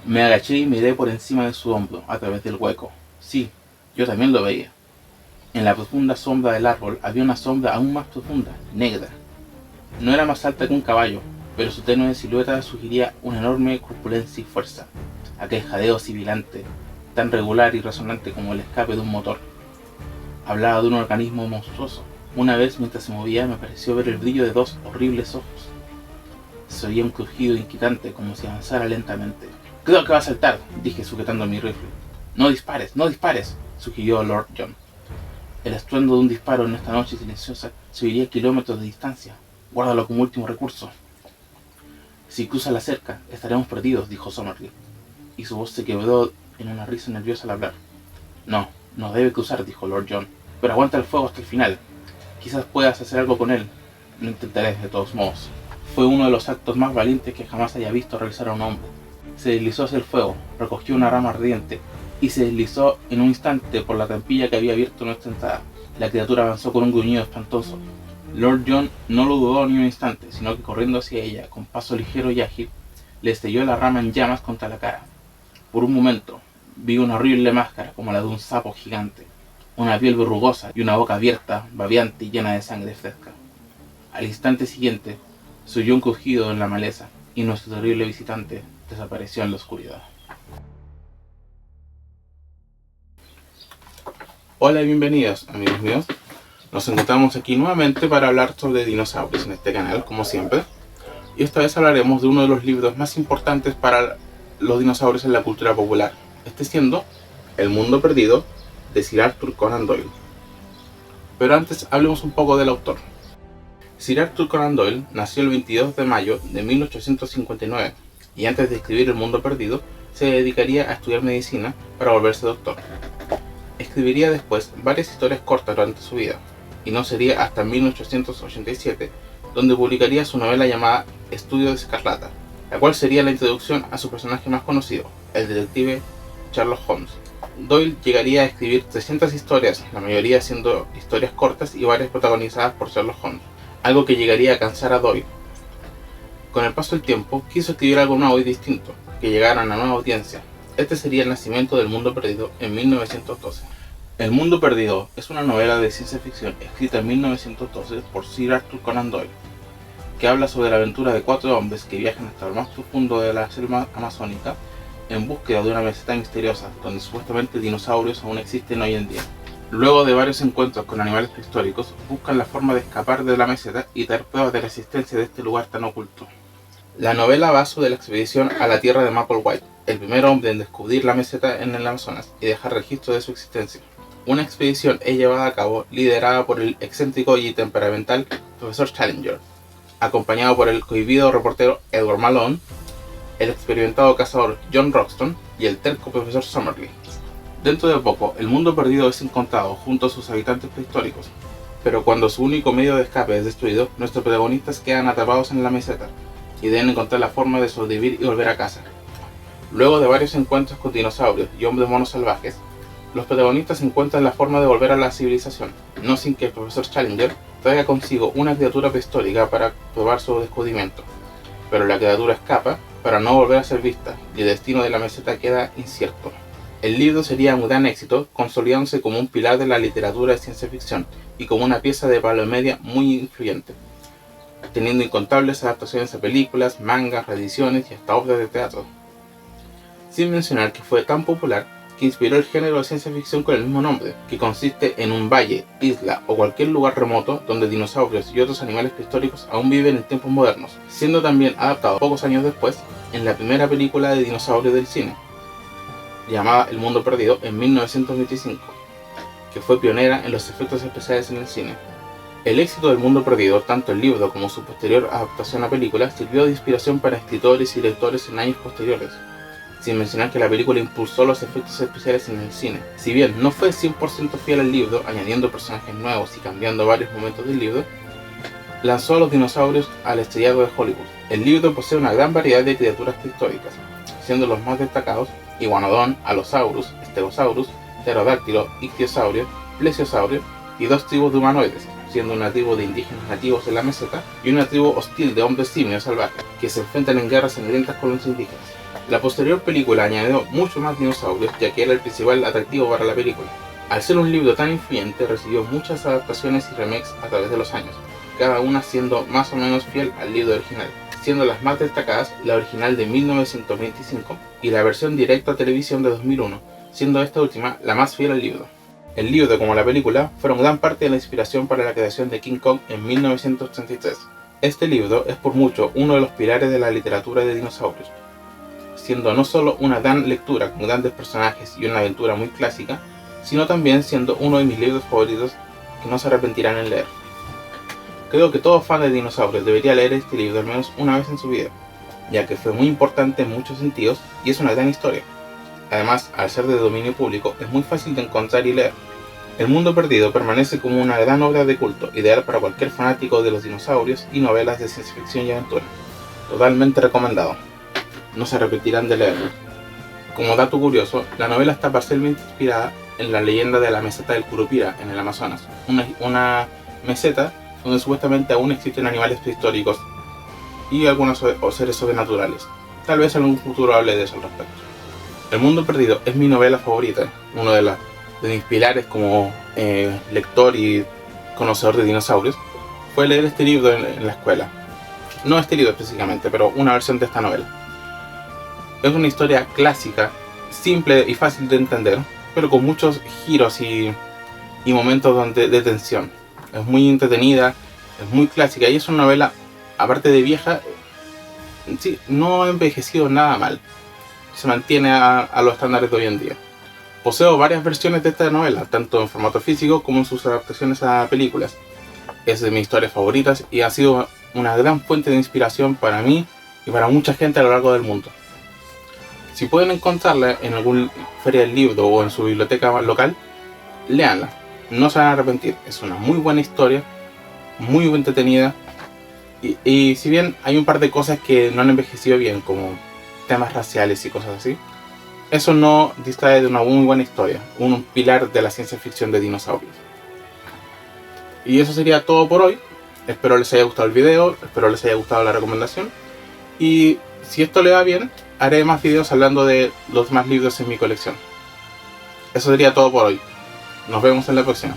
Me agaché y miré por encima de su hombro, a través del hueco. Sí, yo también lo veía. En la profunda sombra del árbol había una sombra aún más profunda, negra. No era más alta que un caballo, pero su tenue silueta sugería una enorme corpulencia y fuerza. Aquel jadeo sibilante, tan regular y resonante como el escape de un motor. Hablaba de un organismo monstruoso. Una vez, mientras se movía, me pareció ver el brillo de dos horribles ojos. Se oía un crujido inquietante, como si avanzara lentamente. «Creo que va a saltar», dije sujetando mi rifle. «No dispares, no dispares», sugirió Lord John. El estruendo de un disparo en esta noche silenciosa se oiría a kilómetros de distancia. Guárdalo como último recurso. «Si cruza la cerca, estaremos perdidos», dijo Summerlee, y su voz se quebró en una risa nerviosa al hablar. No debe cruzar», dijo Lord John, «pero aguanta el fuego hasta el final. Quizás puedas hacer algo con él». «Lo intentaré, de todos modos». Fue uno de los actos más valientes que jamás haya visto realizar a un hombre. Se deslizó hacia el fuego, recogió una rama ardiente y se deslizó en un instante por la trampilla que había abierto nuestra entrada. La criatura avanzó con un gruñido espantoso. Lord John no lo dudó ni un instante, sino que corriendo hacia ella, con paso ligero y ágil, le estrelló la rama en llamas contra la cara. Por un momento, vi una horrible máscara como la de un sapo gigante, una piel verrugosa y una boca abierta, babeante y llena de sangre fresca. Al instante siguiente, se oyó un crujido en la maleza y nuestro terrible visitante desapareció en la oscuridad. Hola y bienvenidos, amigos míos. Nos encontramos aquí nuevamente para hablar sobre dinosaurios en este canal, como siempre. Y esta vez hablaremos de uno de los libros más importantes para los dinosaurios en la cultura popular, este siendo El Mundo Perdido, de Sir Arthur Conan Doyle. Pero antes hablemos un poco del autor. Sir Arthur Conan Doyle nació el 22 de mayo de 1859 y antes de escribir El Mundo Perdido se dedicaría a estudiar medicina para volverse doctor. Escribiría después varias historias cortas durante su vida y no sería hasta 1887 donde publicaría su novela llamada Estudio de Escarlata, la cual sería la introducción a su personaje más conocido, el detective Sherlock Holmes. Doyle llegaría a escribir 300 historias, la mayoría siendo historias cortas y varias protagonizadas por Sherlock Holmes, algo que llegaría a cansar a Doyle. Con el paso del tiempo, quiso escribir algo nuevo y distinto, que llegara a una nueva audiencia. Este sería el nacimiento del Mundo Perdido en 1912. El Mundo Perdido es una novela de ciencia ficción escrita en 1912 por Sir Arthur Conan Doyle, que habla sobre la aventura de 4 hombres que viajan hasta lo más profundo de la selva amazónica en búsqueda de una meseta misteriosa, donde supuestamente dinosaurios aún existen hoy en día. Luego de varios encuentros con animales prehistóricos, buscan la forma de escapar de la meseta y traer pruebas de la existencia de este lugar tan oculto. La novela va sobre la expedición a la tierra de Mapplewhite, el primer hombre en descubrir la meseta en el Amazonas y dejar registro de su existencia. Una expedición es llevada a cabo liderada por el excéntrico y temperamental profesor Challenger, acompañado por el cohibido reportero Edward Malone, el experimentado cazador John Roxton y el terco profesor Summerlee. Dentro de poco, el mundo perdido es encontrado junto a sus habitantes prehistóricos, pero cuando su único medio de escape es destruido, nuestros protagonistas quedan atrapados en la meseta y deben encontrar la forma de sobrevivir y volver a casa. Luego de varios encuentros con dinosaurios y hombres monos salvajes, los protagonistas encuentran la forma de volver a la civilización, no sin que el profesor Challenger traiga consigo una criatura prehistórica para probar su descubrimiento. Pero la criatura escapa para no volver a ser vista y el destino de la meseta queda incierto. El libro sería un gran éxito, consolidándose como un pilar de la literatura de ciencia ficción y como una pieza de palomedia muy influyente, teniendo incontables adaptaciones a películas, mangas, reediciones y hasta obras de teatro. Sin mencionar que fue tan popular que inspiró el género de ciencia ficción con el mismo nombre, que consiste en un valle, isla o cualquier lugar remoto donde dinosaurios y otros animales prehistóricos aún viven en tiempos modernos, siendo también adaptado pocos años después en la primera película de dinosaurios del cine, llamada El Mundo Perdido en 1925, que fue pionera en los efectos especiales en el cine. El éxito del Mundo Perdido, tanto el libro como su posterior adaptación a película, sirvió de inspiración para escritores y directores en años posteriores, sin mencionar que la película impulsó los efectos especiales en el cine. Si bien no fue 100% fiel al libro, añadiendo personajes nuevos y cambiando varios momentos del libro, lanzó a los dinosaurios al estrellado de Hollywood. El libro posee una gran variedad de criaturas prehistóricas, siendo los más destacados Iguanodon, Allosaurus, Stegosaurus, Pterodáctilo, Ictiosaurio, Plesiosaurio y 2 tribus de humanoides, siendo una tribu de indígenas nativos de la meseta y una tribu hostil de hombres simios salvajes, que se enfrentan en guerras sangrientas con los indígenas. La posterior película añadió mucho más dinosaurios, ya que era el principal atractivo para la película. Al ser un libro tan influyente, recibió muchas adaptaciones y remakes a través de los años, cada una siendo más o menos fiel al libro original, siendo las más destacadas la original de 1925 y la versión directa a televisión de 2001, siendo esta última la más fiel al libro. El libro, como la película, fueron gran parte de la inspiración para la creación de King Kong en 1933. Este libro es por mucho uno de los pilares de la literatura de dinosaurios, siendo no solo una gran lectura con grandes personajes y una aventura muy clásica, sino también siendo uno de mis libros favoritos que no se arrepentirán en leer. Creo que todo fan de dinosaurios debería leer este libro al menos una vez en su vida, ya que fue muy importante en muchos sentidos y es una gran historia. Además, al ser de dominio público, es muy fácil de encontrar y leer. El Mundo Perdido permanece como una gran obra de culto, ideal para cualquier fanático de los dinosaurios y novelas de ciencia ficción y aventura. Totalmente recomendado. No se arrepentirán de leerlo. Como dato curioso, la novela está parcialmente inspirada en la leyenda de la meseta del Curupira en el Amazonas, una meseta donde supuestamente aún existen animales prehistóricos y algunos seres sobrenaturales. Tal vez en algún futuro hable de eso al respecto. El Mundo Perdido es mi novela favorita, uno de mis pilares como lector y conocedor de dinosaurios fue leer este libro en la escuela. No este libro específicamente, pero una versión de esta novela. Es una historia clásica, simple y fácil de entender, pero con muchos giros y momentos de tensión. Es muy entretenida, es muy clásica y es una novela, aparte de vieja, sí, no ha envejecido nada mal. Se mantiene a los estándares de hoy en día. Poseo varias versiones de esta novela, tanto en formato físico como en sus adaptaciones a películas. Es de mis historias favoritas y ha sido una gran fuente de inspiración para mí y para mucha gente a lo largo del mundo. Si pueden encontrarla en alguna feria del libro o en su biblioteca local, léanla. No se van a arrepentir. Es una muy buena historia, muy entretenida. Y si bien hay un par de cosas que no han envejecido bien, como temas raciales y cosas así, eso no distrae de una muy buena historia, un pilar de la ciencia ficción de dinosaurios. Y eso sería todo por hoy. Espero les haya gustado el video, espero les haya gustado la recomendación. Y si esto le va bien, haré más videos hablando de los más libros en mi colección. Eso sería todo por hoy. Nos vemos en la próxima.